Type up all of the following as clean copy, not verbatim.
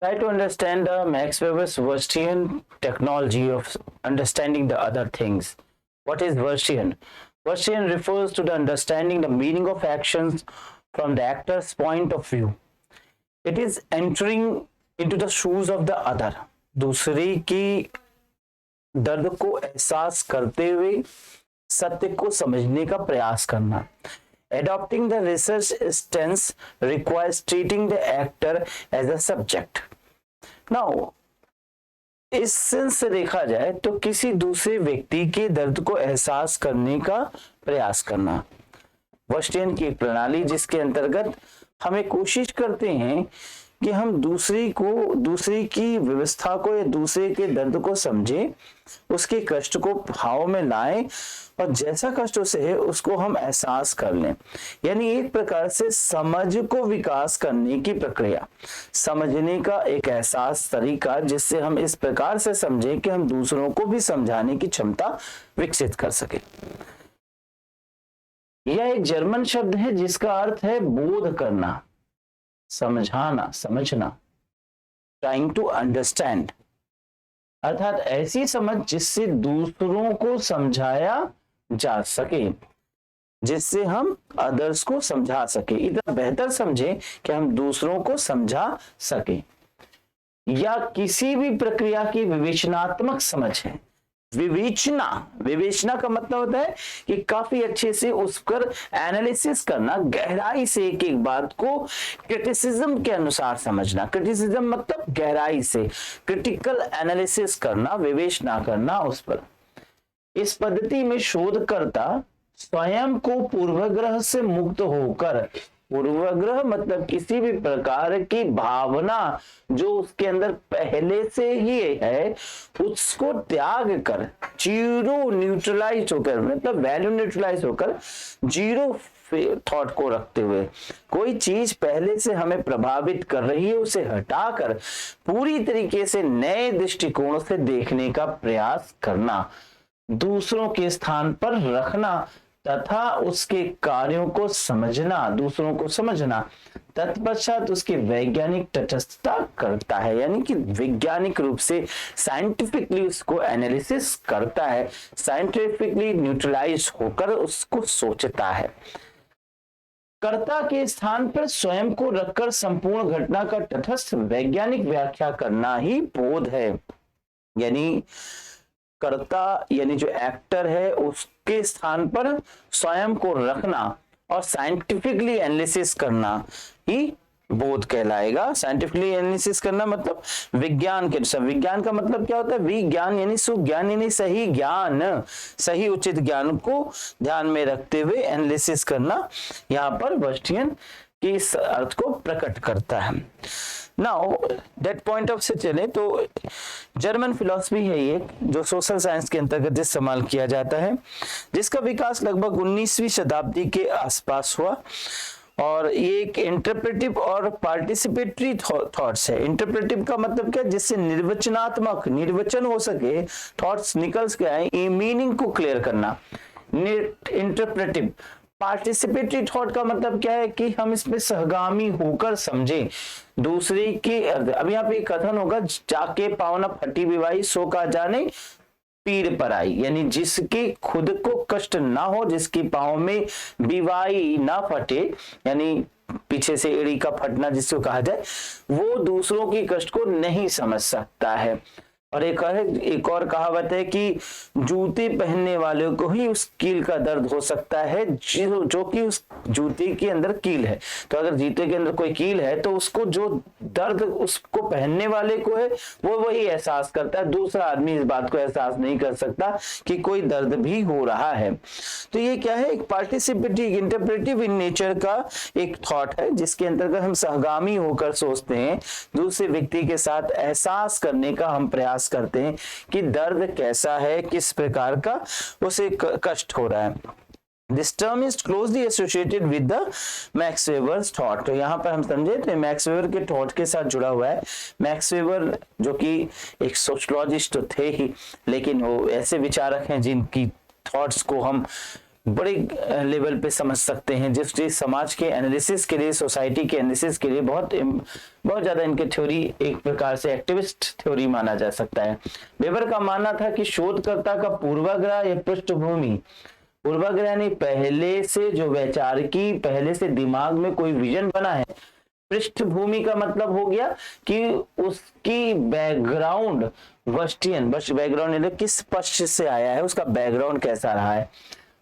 Try to understand the Max Weber's Wirtzian technology of understanding the other things. What is Wirtzian? Wirtzian refers to the understanding the meaning of actions from the actor's point of view. It is entering into the shoes of the other. दूसरे की दर्द को एहसास करते हुए सत्य को समझने का प्रयास करना. Adopting the research stance requires treating the actor as a subject. Now, इस सेंस से देखा जाए तो किसी दूसरे व्यक्ति के दर्द को एहसास करने का प्रयास करना. वर्स्टियन की एक प्रणाली जिसके अंतर्गत हमें कोशिश करते हैं कि हम दूसरे की व्यवस्था को या दूसरे के दर्द को समझें, उसके कष्ट को भाव में लाएं और जैसा कष्ट उसे है उसको हम एहसास कर लें. यानी एक प्रकार से समझ को विकास करने की प्रक्रिया, समझने का एक एहसास तरीका जिससे हम इस प्रकार से समझें कि हम दूसरों को भी समझाने की क्षमता विकसित कर सके. यह एक जर्मन शब्द है जिसका अर्थ है बोध करना, समझाना, समझना. ट्राइंग टू अंडरस्टैंड अर्थात ऐसी समझ जिससे दूसरों को समझाया जा सके, जिससे हम अदर्स को समझा सके, इतना बेहतर समझे कि हम दूसरों को समझा सके. या किसी भी प्रक्रिया की विवेचनात्मक समझ है. विवेचना का मतलब होता है कि काफी अच्छे से उस पर एनालिसिस करना, गहराई से एक एक बात को क्रिटिसिज्म के अनुसार समझना. क्रिटिसिज्म मतलब गहराई से क्रिटिकल एनालिसिस करना, विवेचना करना उस पर. इस पद्धति में शोधकर्ता स्वयं को पूर्वग्रह से मुक्त होकर, पूर्वग्रह मतलब किसी भी प्रकार की भावना जो उसके अंदर पहले से ही है उसको त्याग कर, जीरो न्यूट्रलाइज होकर, मतलब वैल्यू न्यूट्रलाइज होकर, जीरो थॉट को रखते हुए कोई चीज पहले से हमें प्रभावित कर रही है उसे हटाकर पूरी तरीके से नए दृष्टिकोण से देखने का प्रयास करना, दूसरों के स्थान पर रखना तथा उसके कार्यों को समझना, दूसरों को समझना. तत्पश्चात उसकी वैज्ञानिक तटस्थता करता है, यानी कि वैज्ञानिक रूप से साइंटिफिकली उसको एनालिसिस करता है, साइंटिफिकली न्यूट्रलाइज होकर उसको सोचता है. कर्ता के स्थान पर स्वयं को रखकर संपूर्ण घटना का तटस्थ वैज्ञानिक व्याख्या करना ही बोध है. यानी कर्ता यानी जो एक्टर है उसके स्थान पर स्वयं को रखना और साइंटिफिकली एनालिसिस करना ही बोध कहलाएगा. साइंटिफिकली एनालिसिस करना मतलब विज्ञान के अनुसार. विज्ञान का मतलब क्या होता है? विज्ञान यानी सुज्ञान, यानी सही ज्ञान, सही उचित ज्ञान को ध्यान में रखते हुए एनालिसिस करना. यहाँ पर वर्स्टियन की इस अर्थ को प्रकट करता है. नाउ दैट पॉइंट ऑफ से चले तो जर्मन फिलॉसफी है ये जो सोशल साइंस के अंतर्गत इस्तेमाल किया जाता है, जिसका विकास लगभग 19वीं शताब्दी के आसपास हुआ. और ये एक इंटरप्रेटिव और पार्टिसिपेटरी थॉट्स है. इंटरप्रेटिव का मतलब क्या? जिससे निर्वचनात्मक, निर्वचन हो सके, थॉट्स निकल के आए, ये मीनिंग को क्लियर करना. इंटरप्रेटिव. पार्टिसिपेटरी थॉट का मतलब क्या है कि हम इसमें सहगामी होकर समझें दूसरे की. अब यहाँ पे कथन होगा, जाके पावना फटी विवाही सो का जाने पीर पर आई, यानी जिसकी खुद को कष्ट ना हो, जिसकी पाँव में विवाही ना फटे, यानी पीछे से एड़ी का फटना जिसको कहा जाए, वो दूसरों की कष्ट को नहीं समझ सकता है. और एक और कहावत है कि जूते पहनने वाले को ही उस कील का दर्द हो सकता है जो कि उस जूते के अंदर कील है. तो अगर जूते के अंदर कोई कील है तो उसको जो दर्द उसको पहनने वाले को है वो वही एहसास करता है. दूसरा आदमी इस बात को एहसास नहीं कर सकता कि कोई दर्द भी हो रहा है. तो ये क्या है? एक पार्टिसिपेटिव, इंटरप्रेटिव इन नेचर का एक थॉट है जिसके अंतर्गत हम सहगामी होकर सोचते हैं, दूसरे व्यक्ति के साथ एहसास करने का हम प्रयास करते हैं कि दर्द कैसा है, किस प्रकार का उसे कष्ट हो रहा है. This term is closely associated with the Max Weber's thought. तो यहाँ पर हम समझे तो मैक्स वेबर के थॉट के साथ जुड़ा हुआ है. मैक्स वेबर जो कि एक सोशलॉजिस्ट तो थे ही, लेकिन वो ऐसे विचारक हैं जिनकी थॉट्स को हम बड़े लेवल पे समझ सकते हैं, जिससे समाज के एनालिसिस के लिए, सोसाइटी के एनालिसिस के लिए बहुत ज्यादा इनके थ्योरी एक प्रकार से एक्टिविस्ट थ्योरी माना जा सकता है। वेबर का मानना था कि शोधकर्ता का पूर्वाग्रह या पृष्ठभूमि, पूर्वाग्रह यानी पहले से जो वैचारिकी, पहले से दिमाग में कोई विजन बना है, पृष्ठभूमि का मतलब हो गया कि उसकी बैकग्राउंड वस्टियन, बैकग्राउंड किस पक्ष से आया है, उसका बैकग्राउंड कैसा रहा है,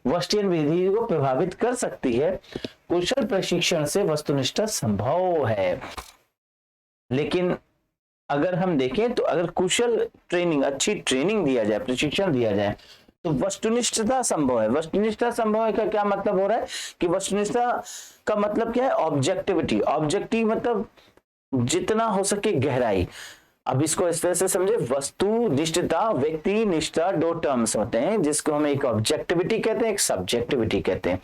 वस्टियन विधि को प्रभावित कर सकती है। कुशल प्रशिक्षण से वस्तुनिष्ठ संभव है। लेकिन अगर हम देखें तो अगर कुशल ट्रेनिंग, अच्छी ट्रेनिंग दिया जाए, प्रशिक्षण दिया जाए, तो वस्तुनिष्ठता संभव है। वस्तुनिष्ठता संभव है का क्या मतलब हो रहा है कि वस्तुनिष्ठता का मतलब क्या है, ऑब्जेक्टिविटी। ऑब्जेक्टिव मतलब जितना हो सके गहराई। अब इसको इस तरह से समझे, वस्तुनिष्ठता, व्यक्ति निष्ठा, दो टर्म्स होते हैं जिसको हम एक ऑब्जेक्टिविटी कहते हैं, एक सब्जेक्टिविटी कहते हैं।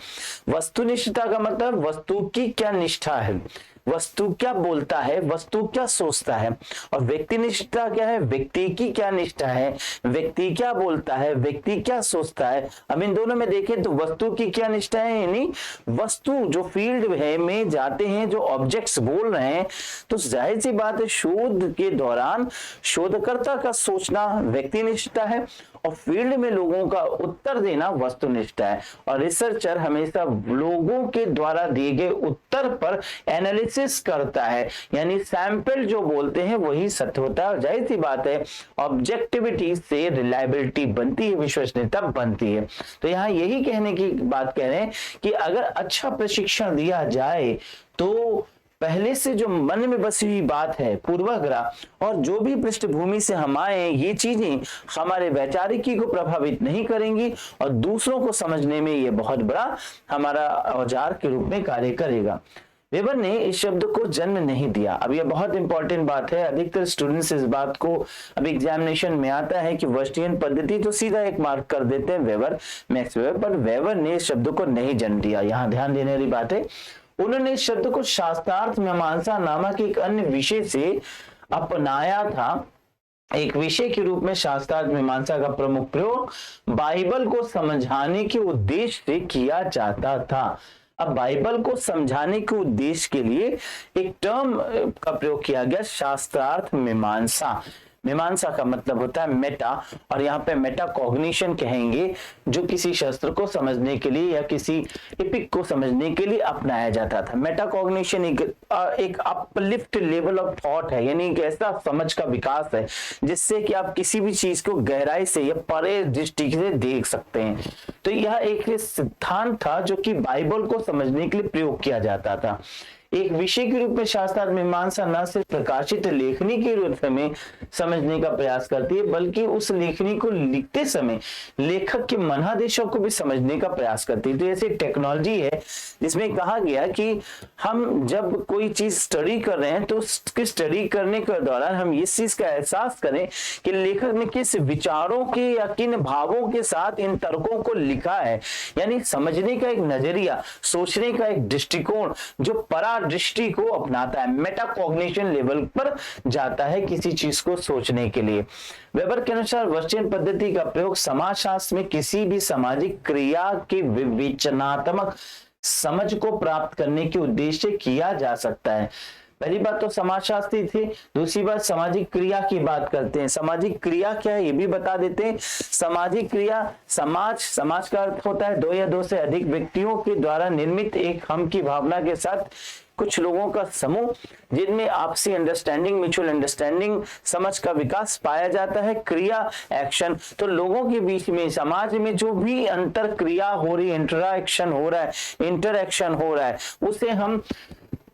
वस्तुनिष्ठता का मतलब वस्तु की क्या निष्ठा है, वस्तु क्या बोलता है, वस्तु क्या सोचता है। और व्यक्तिनिष्ठता क्या है, व्यक्ति की क्या निष्ठा है, व्यक्ति क्या बोलता है, व्यक्ति क्या सोचता है। अब इन दोनों में देखें तो वस्तु की क्या निष्ठा है, यानी वस्तु जो फील्ड है में जाते हैं, जो ऑब्जेक्ट्स बोल रहे हैं, तो जाहिर सी बात है शोध के दौरान शोधकर्ता का सोचना व्यक्तिनिष्ठता है और फील्ड में लोगों का उत्तर देना वस्तुनिष्ठ है। और रिसर्चर हमेशा लोगों के द्वारा दिए गए उत्तर पर एनालिसिस करता है, यानी सैंपल जो बोलते हैं वही सत्य होता है। जाहिर सी बात है ऑब्जेक्टिविटी से रिलायबिलिटी बनती है, विश्वसनीयता बनती है। तो यहाँ यही कहने की बात कह रहे हैं कि अगर अच्छा प्रशिक्षण दिया जाए तो पहले से जो मन में बसी हुई बात है, पूर्वाग्रह, और जो भी पृष्ठभूमि से हम आए, ये चीजें हमारे वैचारिकी को प्रभावित नहीं करेंगी और दूसरों को समझने में ये बहुत बड़ा हमारा औजार के रूप में कार्य करेगा। वेबर ने इस शब्द को जन्म नहीं दिया। अब यह बहुत इंपॉर्टेंट बात है, अधिकतर स्टूडेंट्स इस बात को अब एग्जामिनेशन में आता है कि वस्टियन पद्धति तो सीधा एक मार्क कर देते हैं वेबर, मैक्स वेबर, पर वेबर ने इस शब्द को नहीं जन्म दिया। यहाँ ध्यान देने वाली बात है, उन्होंने इस शब्द को शास्त्रार्थ मीमांसा नामक एक अन्य विषय से अपनाया था। एक विषय के रूप में शास्त्रार्थ मीमांसा का प्रमुख प्रयोग बाइबल को समझाने के उद्देश्य से किया जाता था। अब बाइबल को समझाने के उद्देश्य के लिए एक टर्म का प्रयोग किया गया, शास्त्रार्थ मीमांसा। मीमांसा का मतलब होता है मेटा, और यहाँ पे मेटा कॉग्निशन कहेंगे, जो किसी शास्त्र को समझने के लिए या किसी एपिक को समझने के लिए अपनाया जाता था। मेटा कॉग्निशन एक अपलिफ्ट लेवल ऑफ थॉट है, यानी एक ऐसा समझ का विकास है जिससे कि आप किसी भी चीज को गहराई से या परे दृष्टि से देख सकते हैं। तो यह एक सिद्धांत था जो कि बाइबल को समझने के लिए प्रयोग किया जाता था। एक विषय के रूप में शास्त्रार्थ मीमांसा न सिर्फ प्रकाशित लेखनी के रूप में समझने का प्रयास करती है, बल्कि उस लेखनी को लिखते समय लेखक के मनादेशों को भी समझने का प्रयास करती है। तो ऐसी टेक्नोलॉजी है जिसमें कहा गया कि हम जब कोई चीज स्टडी कर रहे हैं तो उसकी स्टडी करने के दौरान हम इस चीज का एहसास करें कि लेखक ने किस विचारों के या किन भावों के साथ इन तर्कों को लिखा है, यानी समझने का एक नजरिया, सोचने का एक दृष्टिकोण जो परा दृष्टि को अपनाता है, मेटाकॉग्निशन लेवल पर जाता है किसी चीज को सोचने के लिए। वेबर के अनुसार वस्टियन पद्धति का प्रयोग समाजशास्त्र में किसी भी सामाजिक क्रिया की विवेचनात्मक समझ को प्राप्त करने के उद्देश्य से किया जा सकता है। पहली बात तो समाजशास्त्री थी, दूसरी बात सामाजिक क्रिया की बात करते हैं। सामाजिक क्रिया क्या है ये भी बता देते हैं। सामाजिक क्रिया, समाज का अर्थ होता है दो या दो से अधिक व्यक्तियों के द्वारा निर्मित एक हम की भावना के साथ कुछ लोगों का समूह जिनमें आपसी अंडरस्टैंडिंग, म्यूचुअल अंडरस्टैंडिंग, समझ का विकास पाया जाता है। क्रिया, एक्शन, तो लोगों के बीच में, समाज में जो भी अंतर क्रिया हो रही, इंटरेक्शन हो रहा है, उसे हम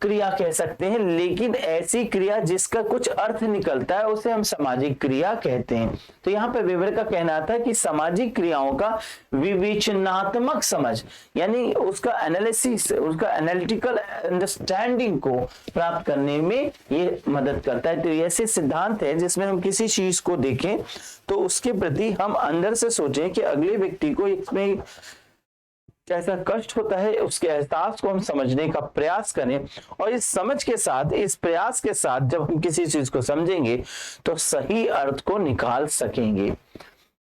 क्रिया कह सकते हैं। लेकिन ऐसी क्रिया जिसका कुछ अर्थ निकलता है उसे हम सामाजिक क्रिया कहते हैं। तो यहाँ पे वेबर का कहना था कि सामाजिक क्रियाओं का विवेचनात्मक समझ, यानी उसका एनालिसिस, उसका एनालिटिकल अंडरस्टैंडिंग को प्राप्त करने में ये मदद करता है। तो ऐसे सिद्धांत है जिसमें हम किसी चीज को देखें तो उसके प्रति हम अंदर से सोचें कि अगले व्यक्ति को इसमें कैसा कष्ट होता है, उसके एहसास को हम समझने का प्रयास करें, और इस समझ के साथ, इस प्रयास के साथ जब हम किसी चीज को समझेंगे तो सही अर्थ को निकाल सकेंगे।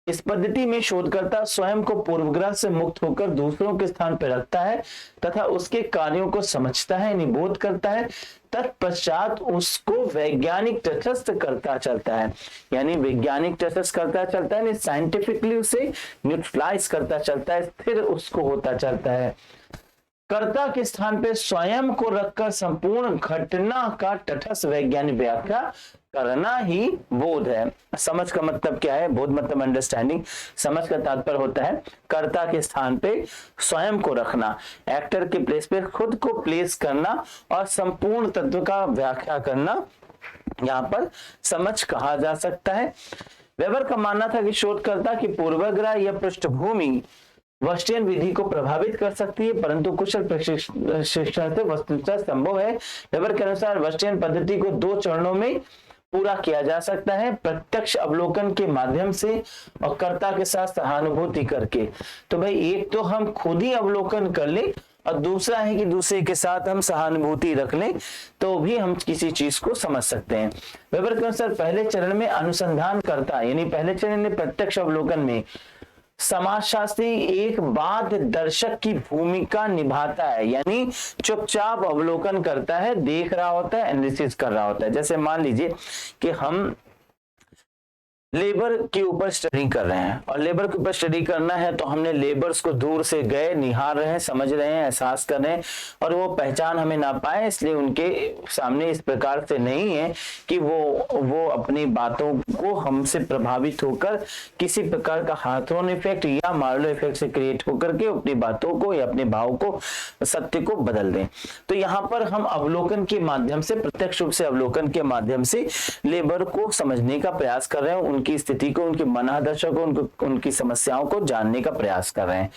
इस पद्धति में शोधकर्ता स्वयं को पूर्वग्रह से मुक्त होकर दूसरों के स्थान पर रखता है तथा उसके कार्यों को समझता है, निबोध करता है, तत्पश्चात उसको वैज्ञानिक तटस्थ करता चलता है, यानी वैज्ञानिक तटस्थ करता चलता है, साइंटिफिकली उसे न्यूट्रलाइज करता चलता है, स्थिर उसको होता चलता है। कर्ता के स्थान पे स्वयं को रखकर संपूर्ण घटना का तटस्थ वैज्ञानिक व्याख्या करना ही बोध है। समझ का मतलब क्या है? बोध मतलब अंडरस्टैंडिंग। समझ का तात्पर्य होता है कर्ता के स्थान पे स्वयं को रखना, एक्टर के प्लेस पे खुद को प्लेस करना और संपूर्ण तत्व का व्याख्या करना, यहाँ पर समझ कहा जा सकता है। वेबर का मानना था कि शोधकर्ता की पूर्वाग्रह या पृष्ठभूमि वर्स्टियन विधि को प्रभावित कर सकती है, परंतु कुशल प्रशिक्षण से वस्तुतः संभव है। वेबर के अनुसार वर्स्टियन पद्धति को 2 चरणों में पूरा किया जा सकता है, प्रत्यक्ष अवलोकन के माध्यम से और कर्ता के साथ सहानुभूति करके। तो भाई एक तो हम खुद ही अवलोकन कर ले और दूसरा है कि दूसरे के साथ हम सहानुभूति रख लें तो भी हम किसी चीज को समझ सकते हैं। वेबर के अनुसार पहले चरण में अनुसंधान करता, यानी पहले चरण में प्रत्यक्ष अवलोकन में समाजशास्त्री एक बाध्य दर्शक की भूमिका निभाता है, यानी चुपचाप अवलोकन करता है, देख रहा होता है, एनालिसिस कर रहा होता है। जैसे मान लीजिए कि हम लेबर के ऊपर स्टडी कर रहे हैं और लेबर के ऊपर स्टडी करना है तो हमने लेबर्स को दूर से गए, निहार रहे हैं, समझ रहे हैं, एहसास कर रहे हैं और वो पहचान हमें ना पाए, इसलिए उनके सामने इस प्रकार से नहीं है कि वो अपनी बातों को हमसे प्रभावित होकर किसी प्रकार का हाथोन इफेक्ट या मार्लो इफेक्ट से क्रिएट होकर के अपनी बातों को या अपने भाव को, सत्य को बदल दें। तो यहाँ पर हम अवलोकन के माध्यम से, प्रत्यक्ष रूप से अवलोकन के माध्यम से लेबर को समझने का प्रयास कर रहे हैं, उनकी स्थिति को, उनके मनादशा को, उनकी समस्याओं को जानने का प्रयास कर रहे हैं।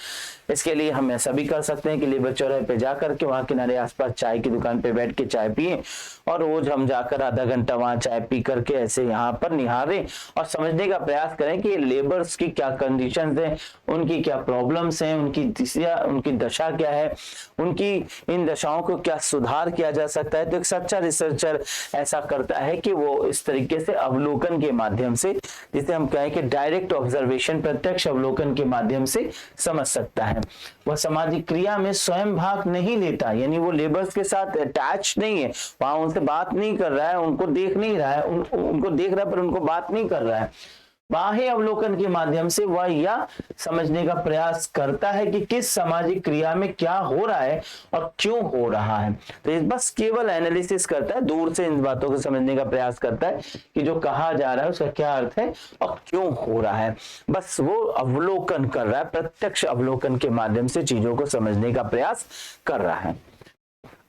इसके लिए हम ऐसा भी कर सकते हैं कि लेबर चौराहे पे जाकर के वहां किनारे आसपास चाय की दुकान पे बैठ के चाय पिए और रोज हम जाकर आधा घंटा वहां चाय पी करके ऐसे यहाँ पर निहारें और समझने का प्रयास करें कि लेबर्स की क्या कंडीशंस हैं, उनकी क्या प्रॉब्लम्स हैं, उनकी दशा क्या है, उनकी इन दशाओं को क्या सुधार किया जा सकता है। तो एक सच्चा रिसर्चर ऐसा करता है कि वो इस तरीके से अवलोकन के माध्यम से, जिसे हम कहें कि डायरेक्ट ऑब्जर्वेशन, प्रत्यक्ष अवलोकन के माध्यम से समझ सकता है। वह सामाजिक क्रिया में स्वयं भाग नहीं लेता, यानी वो लेबर्स के साथ अटैच नहीं है, वहां उनसे बात नहीं कर रहा है, उनको देख नहीं रहा है, उनको देख रहा है पर उनको बात नहीं कर रहा है। बाह्य अवलोकन के माध्यम से वह यह समझने का प्रयास करता है कि किस सामाजिक क्रिया में क्या हो रहा है और क्यों हो रहा है। तो बस केवल एनालिसिस करता है, दूर से इन बातों को समझने का प्रयास करता है कि जो कहा जा रहा है उसका क्या अर्थ है और क्यों हो रहा है। बस वो अवलोकन कर रहा है, प्रत्यक्ष अवलोकन के माध्यम से चीजों को समझने का प्रयास कर रहा है।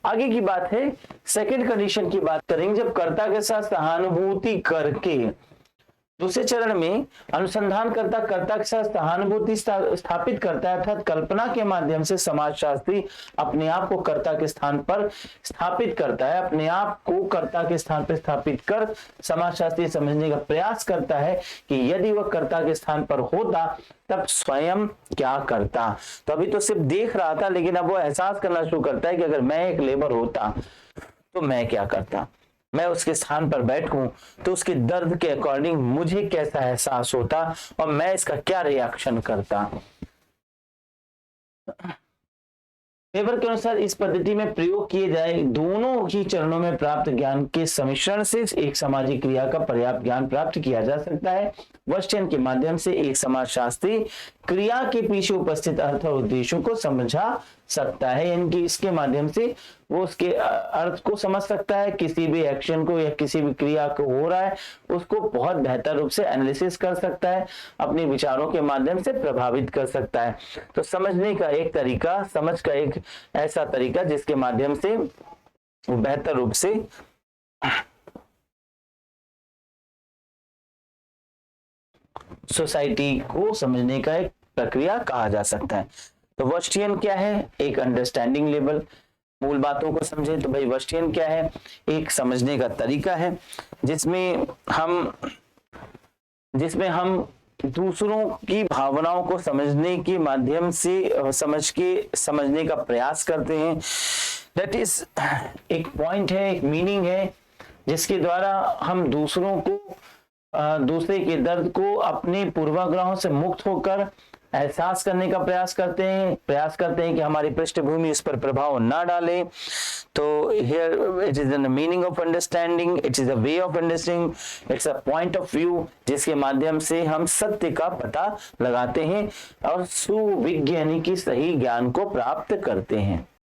आगे की बात है, सेकंड कंडीशन की बात करेंगे, जब कर्ता के साथ सहानुभूति करके दूसरे चरण में अनुसंधान करता कर्ता के साथ सहानुभूति स्थापित करता है, अर्थात कल्पना के माध्यम से समाजशास्त्री अपने आप को कर्ता के स्थान पर स्थापित करता है, अपने आप को कर्ता के स्थान पर स्थापित कर समाजशास्त्री समझने का प्रयास करता है कि यदि वह कर्ता के स्थान पर होता तब स्वयं क्या करता। तो अभी तो सिर्फ देख रहा था, लेकिन अब वो एहसास करना शुरू करता है कि अगर मैं एक लेबर होता तो मैं क्या करता, मैं उसके स्थान पर बैठूं तो उसके दर्द के अकॉर्डिंग मुझे कैसा एहसास होता और मैं इसका क्या रिएक्शन करता। वेबर के अनुसार इस पद्धति में प्रयोग किए जाए दोनों ही चरणों में प्राप्त ज्ञान के सम्मिश्रण से एक सामाजिक क्रिया का पर्याप्त ज्ञान प्राप्त किया जा सकता है। वर्स्टियन के माध्यम से एक समाजशास्त्री क्रिया के पीछे उपस्थित अर्थ और उद्देश्यों को समझा सकता है, यानी कि इसके माध्यम से वो उसके अर्थ को समझ सकता है, किसी भी एक्शन को या किसी भी क्रिया को हो रहा है उसको बहुत बेहतर रूप से एनालिसिस कर सकता है, अपने विचारों के माध्यम से प्रभावित कर सकता है। तो समझने का एक तरीका, समझ का एक ऐसा तरीका जिसके माध्यम से वो बेहतर रूप से सोसाइटी को समझने का एक प्रक्रिया कहा जा सकता है। तो वर्स्टियन क्या है? एक अंडरस्टैंडिंग लेवल, मूल बातों को समझे तो भाई वर्स्टियन क्या है? एक समझने का तरीका है जिसमें हम दूसरों की भावनाओं को समझने के माध्यम से समझने का प्रयास करते हैं। दैट इज एक पॉइंट है, एक मीनिंग है जिसके द्वारा हम दूसरों को दूसरे के दर्द को अपने पूर्वाग्रहों से मुक्त होकर एहसास करने का प्रयास करते हैं कि हमारी पृष्ठभूमि इस पर प्रभाव ना डाले। तो here it is the meaning of understanding, it is a way of understanding, it's a point of view जिसके माध्यम से हम सत्य का पता लगाते हैं और सुविज्ञानी की सही ज्ञान को प्राप्त करते हैं।